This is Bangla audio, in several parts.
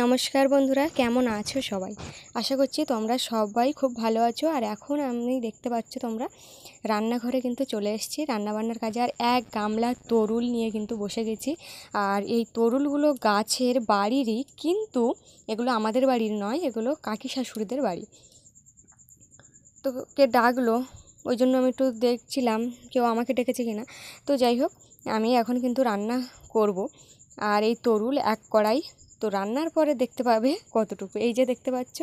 নমস্কার বন্ধুরা, কেমন আছো সবাই? আশা করছি তোমরা সবাই খুব ভালো আছো। আর এখন আমি দেখতে পাচ্ছ তোমরা রান্নাঘরে কিন্তু চলে এসেছি রান্নাবান্নার কাজে। আর এক গামলা তরুল নিয়ে কিন্তু বসে গেছি। আর এই তরুলগুলো গাছের বাড়িরই, কিন্তু এগুলো আমাদের বাড়ির নয়, এগুলো কাকি শাশুড়িদের বাড়ি। তো কে ডাকলো, ওই জন্য আমি একটু দেখছিলাম কেউ আমাকে ডেকেছে কিনা। তো যাই হোক, আমি এখন কিন্তু রান্না করব। আর এই তরুল এক কড়াই, তো রান্নার পরে দেখতে পাবে কতটুকু। এই যে দেখতে পাচ্ছ,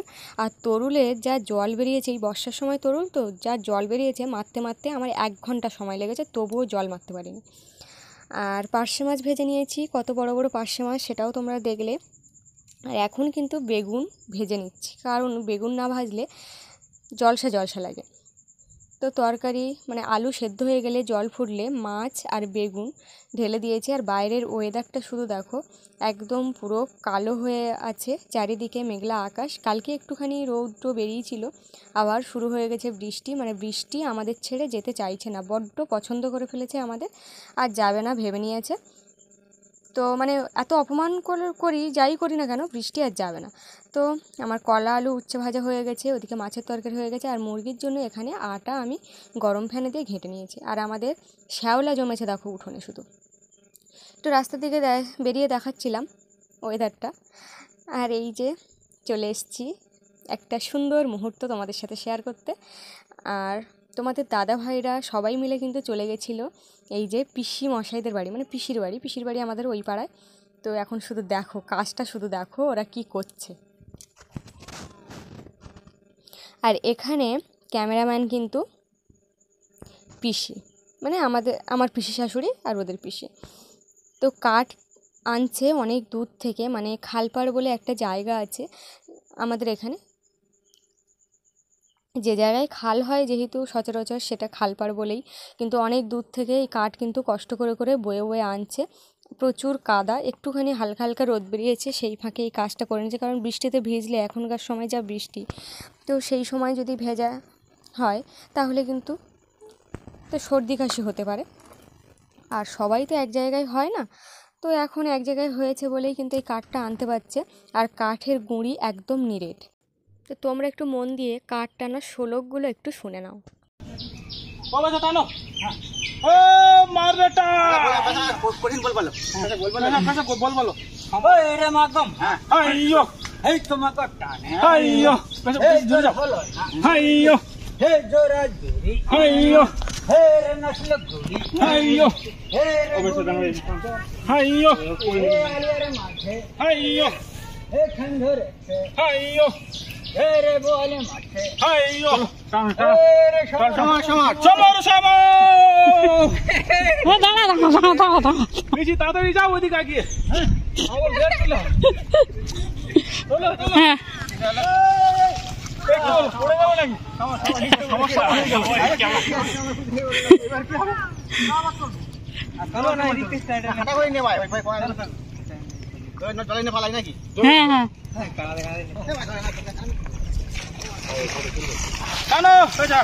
আর তরুলে যা জল বেরিয়েছে, এই বর্ষার সময় তরুল তো যা জল বেরিয়েছে, মারতে মারতে আমার 1 ঘন্টা সময় লেগেছে, তবুও জল মারতে পারিনি। আর পার্শে মাছ ভেজে নিয়েছি, কত বড় বড় পার্শে মাছ সেটাও তোমরা দেখলে। আর এখন কিন্তু বেগুন ভেজে নিচ্ছি, কারণ বেগুন না ভাজলে জলসা জলসা লাগে। তো তরকারি মানে আলু সেদ্ধ হয়ে গেলে, জল ফুটলে মাছ আর বেগুন ঢেলে দিয়েছি। আর বাইরের ওয়েদারটা শুধু দেখো, একদম পুরো কালো হয়ে আছে, চারিদিকে মেঘলা আকাশ। কালকে একটুখানি রৌদ্র বেরিয়েছিল, আবার শুরু হয়ে গেছে বৃষ্টি। মানে বৃষ্টি আমাদের ছেড়ে যেতে চাইছে না, বড্ড পছন্দ করে ফেলেছে আমাদের, আর যাবে না ভেবে নিয়েছে। তো মানে এত অপমান করি, যাই করি না কেন, বৃষ্টি আর যাবে না। তো আমার কলা আলু উচ্ছে ভাজা হয়ে গেছে, ওদিকে মাছের তরকারি হয়ে গেছে। আর মুরগির জন্য এখানে আটা আমি গরম ফ্যানে দিয়ে ঘেঁটে নিয়েছি। আর আমাদের শ্যাওলা জমেছে দেখো উঠোনে শুধু। একটু রাস্তার দিকে বেরিয়ে দেখাচ্ছিলাম ওয়েদারটা। আর এই যে চলে এসেছি একটা সুন্দর মুহূর্ত তোমাদের সাথে শেয়ার করতে। আর তোমাদের দাদা ভাইরা সবাই মিলে কিন্তু চলে গেছিলো এই যে পিসি মশাইদের বাড়ি, মানে পিসির বাড়ি আমাদের ওই পাড়ায়। তো এখন শুধু দেখো কাজটা, শুধু দেখো ওরা কি করছে। আর এখানে ক্যামেরাম্যান কিন্তু পিসি, মানে আমার পিসি শাশুড়ি আর ওদের পিসি। তো কাঠ আনছে অনেক দূর থেকে, মানে খালপাড় বলে একটা জায়গা আছে আমাদের এখানে, যে জায়গায় খাল হয় যেহেতু সচরাচর, সেটা খালপাড় বলেই, কিন্তু অনেক দূর থেকে এই কাঠ কিন্তু কষ্ট করে করে বয়ে বয়ে আনছে। প্রচুর কাদা, একটুখানি হালকা হালকা রোদ বেরিয়েছে, সেই ফাঁকে এই কাজটা করে নিয়েছে। কারণ বৃষ্টিতে ভিজলে, এখনকার সময় যা বৃষ্টি, তো সেই সময় যদি ভেজা হয় তাহলে কিন্তু তো সর্দি কাশি হতে পারে। আর সবাই তো এক জায়গায় হয় না, তো এখন এক জায়গায় হয়েছে বলেই কিন্তু এই কাঠটা আনতে পারছে। আর কাঠের গুঁড়ি একদম নিরেট। তো তোমরা একটু মন দিয়ে কাঠ টানার শোলকগুলো একটু শুনে নাও। মার বেটা কঠিন বল বলো বল বলো কাছে বল বলো ওই রে মাগম হাইয়ো এই তোমার টানে হাইয়ো জোরে যাও হাইয়ো হে জোরা জোরি হাইয়ো হে রে নসল গুড়ি হাইয়ো হে রে হাইয়ো হে আলিয়ার মাঠে হাইয়ো হে খন্দরে হাইয়ো হে রে বলে মাঠে হাইয়ো হে রে সমর বেশি তাড়াতাড়ি যাও ওদিকে আগিয়ে আমার বের ছিল হ্যাঁ পড়ে যাবো নাকি সমস্যা হয়ে গেল এবার কি হবে চলো না এদিকে স্টাইল হাঁটা করে নে ভাই ভাই কোন তো চলে নে পালাই নাকি হ্যাঁ হ্যাঁ কালা দেখা কানো হয়ে যা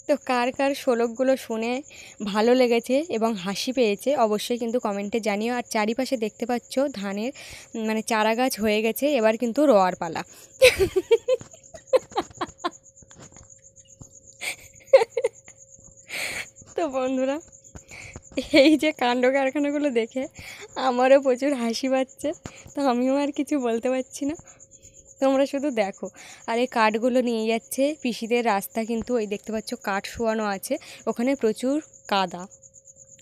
তো কার কার শোলকগুলো শুনে ভালো লেগেছে এবং হাসি পেয়েছে অবশ্যই কিন্তু কমেন্টে জানিও। আর চারিপাশে দেখতে পাচ্ছ ধানের মানে চারা গাছ হয়ে গেছে, এবার কিন্তু রোয়ার পালা। তো বন্ধুরা, এই যে কাণ্ড কারখানাগুলো দেখে আমারও প্রচুর হাসি পাচ্ছে, তো আমিও আর কিছু বলতে পারছি না, তোমরা শুধু দেখো। আর এই কাঠগুলো নিয়ে যাচ্ছে পিসিদের রাস্তা, কিন্তু ওই দেখতে পাচ্ছ কাঠ শোয়ানো আছে, ওখানে প্রচুর কাদা,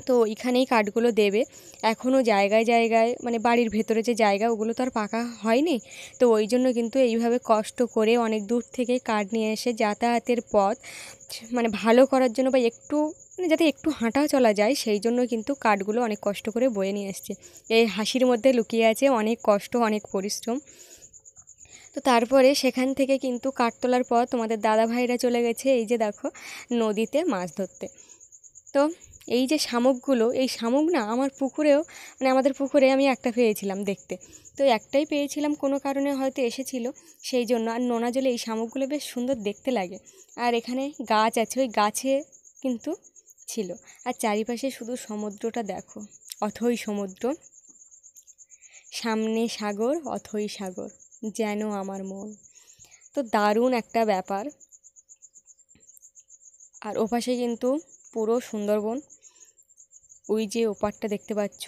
তো ওইখানেই কাঠগুলো দেবে। এখনও জায়গায় জায়গায় মানে বাড়ির ভেতরে যে জায়গা, ওগুলো তো আর পাকা হয়নি, তো ওই জন্য কিন্তু এইভাবে কষ্ট করে অনেক দূর থেকে কাঠ নিয়ে এসে যাতায়াতের পথ মানে ভালো করার জন্য, বা একটু মানে যাতে একটু হাঁটা চলা যায়, সেই জন্য কিন্তু কাঠগুলো অনেক কষ্ট করে বয়ে নিয়ে এসছে। এই হাসির মধ্যে লুকিয়ে আছে অনেক কষ্ট, অনেক পরিশ্রম। তো তারপরে সেখান থেকে কিন্তু কাঠ তোলার পর তোমাদের দাদা ভাইরা চলে গেছে এই যে দেখো নদীতে মাছ ধরতে। তো এই যে শামুকগুলো, এই শামুক না আমার পুকুরেও, মানে আমাদের পুকুরে আমি একটা পেয়েছিলাম দেখতে, তো একটাই পেয়েছিলাম, কোনো কারণে হয়তো এসেছিলো সেই জন্য। আর নোনা জলে এই শামুকগুলো বেশ সুন্দর দেখতে লাগে। আর এখানে গাছ আছে, ওই গাছে কিন্তু ছিল। আর চারিপাশে শুধু সমুদ্রটা দেখো, অথই সমুদ্র, সামনে সাগর, অথই সাগর, যেন আমার মন। তো দারুণ একটা ব্যাপার। আর ওপাশে কিন্তু পুরো সুন্দরবন, ওই যে ওপারটা দেখতে পাচ্ছ।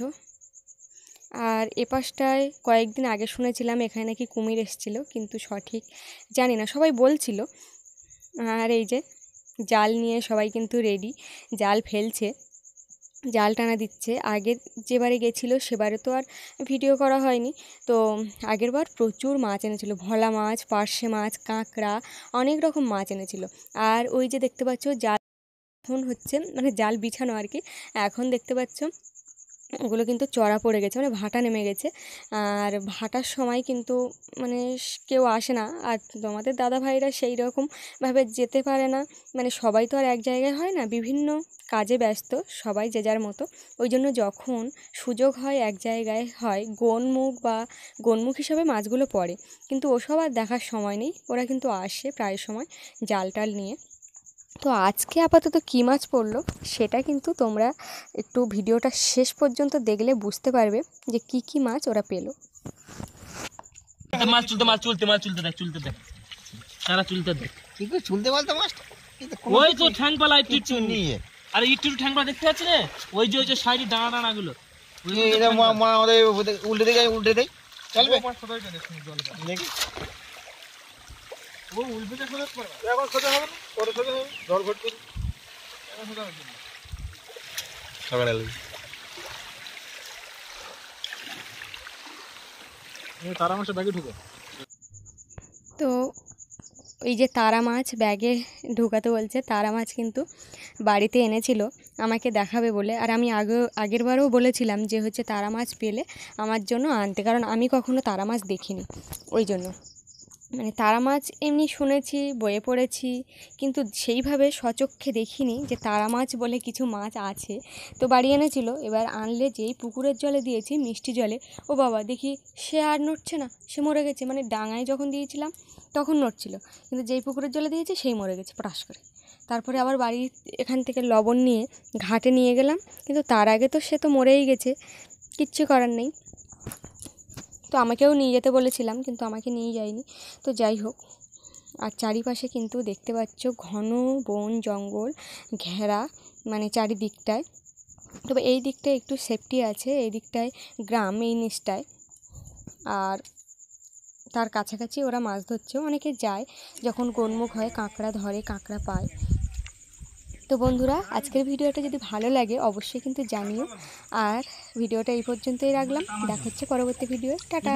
আর এপাশটায় কয়েকদিন আগে শুনেছিলাম এখানে নাকি কুমির এসেছিলো, কিন্তু সঠিক জানি না, সবাই বলছিল। আর এই যে জাল নিয়ে সবাই কিন্তু রেডি, জাল ফেলছে, জাল টানা দিচ্ছে। আগের যেবারে গেছিলো সেবারে তো আর ভিডিও করা হয়নি, তো আগের বার প্রচুর মাছ এনেছিল, ভোলা মাছ, পার্শে মাছ, কাঁকড়া, অনেক রকম মাছ এনেছিল। আর ওই যে দেখতে পাচ্ছ জাল এখন হচ্ছে, মানে জাল বিছানো আর কি, এখন দেখতে পাচ্ছ ওগুলো কিন্তু চড়া পড়ে গেছে, মানে ভাটা নেমে গেছে। আর ভাটার সময় কিন্তু মানে কেউ আসে না, আর তোমাদের দাদা ভাইরা সেই রকমভাবে যেতে পারে না, মানে সবাই তো আর এক জায়গায় হয় না, বিভিন্ন কাজে ব্যস্ত সবাই যে যার মতো। ওই জন্য যখন সুযোগ হয় এক জায়গায় হয় গোনমুখ হিসাবে মাছগুলো পড়ে, কিন্তু ওসব আর দেখার সময় নেই, ওরা কিন্তু আসে প্রায় সময় জাল টাল নিয়ে। তো আজকে আপাতত কী মাছ পড়লো সেটা কিন্তু তোমরা একটু ভিডিওটা শেষ পর্যন্ত দেখলে বুঝতে পারবে যে কি কি মাছ ওরা পেলো। মাছ চুলতে দেখ সারা চুলতে দেখ। কি করে চুলতে বলতো মাছটা? ওই তো ঠ্যাংপালা একটু নিয়ে, আরে একটু ঠ্যাংপালা দেখতে পাচ্ছি না, ওই যে সাইডে দাঁড়া গুলো আমাদের উল্টে দেয় চলবে। দেখি ও উল্টে সোজা পড়বে, এখন সোজা হবে না, পরে সোজা হবে, ধর ঘট করে এখন সোজা হবে সকালে তারা মাছের ব্যাগে ঢুকে। তো এই যে তারা মাছ ব্যাগে ঢোকাতে বলছে, তারা মাছ কিন্তু বাড়িতে এনেছিল আমাকে দেখাবে বলে। আর আমি আগেরবারও বলেছিলাম যে হচ্ছে তারা মাছ পেলে আমার জন্য আনতে, কারণ আমি কখনো তারা মাছ দেখিনি। ওই জন্য মানে তারা মাছ এমনি শুনেছি, বইয়ে পড়েছি, কিন্তু সেইভাবে সচক্ষে দেখিনি যে তারা মাছ বলে কিছু মাছ আছে। তো বাড়ি এনেছিল, এবার আনলে যেই পুকুরের জলে দিয়েছি মিষ্টি জলে, ও বাবা দেখি সে আর নড়ছে না, সে মরে গেছে। মানে ডাঙায় যখন দিয়েছিলাম তখন নড়ছিল, কিন্তু যেই পুকুরের জলে দিয়েছে সেই মরে গেছে পটাশ করে। তারপরে আবার বাড়ি এখান থেকে লবণ নিয়ে ঘাটে নিয়ে গেলাম, কিন্তু তার আগে তো সে তো মরেই গেছে, কিচ্ছু করার নেই। তো আমাকেও নিয়ে যেতে বলেছিলাম, কিন্তু আমাকে নিয়ে যায়নি। তো যাই হোক, আর চারিপাশে কিন্তু দেখতে পাচ্ছ ঘন বন জঙ্গল ঘেরা, মানে চারিদিকটায়। তবে এই দিকটায় একটু সেফটি আছে, এই দিকটায় গ্রাম, এই নিচটায়। আর তার কাছাকাছি ওরা মাছ ধরছে, অনেকে যায় যখন গোনমুখ হয়, কাঁকড়া ধরে, কাঁকড়া পায়। তো বন্ধুরা, আজকের ভিডিওটা যদি ভালো লাগে অবশ্যই কিন্তু জানিও। আর ভিডিওটা এই পর্যন্তই রাখলাম, দেখা হচ্ছে পরবর্তী ভিডিও। টাটা।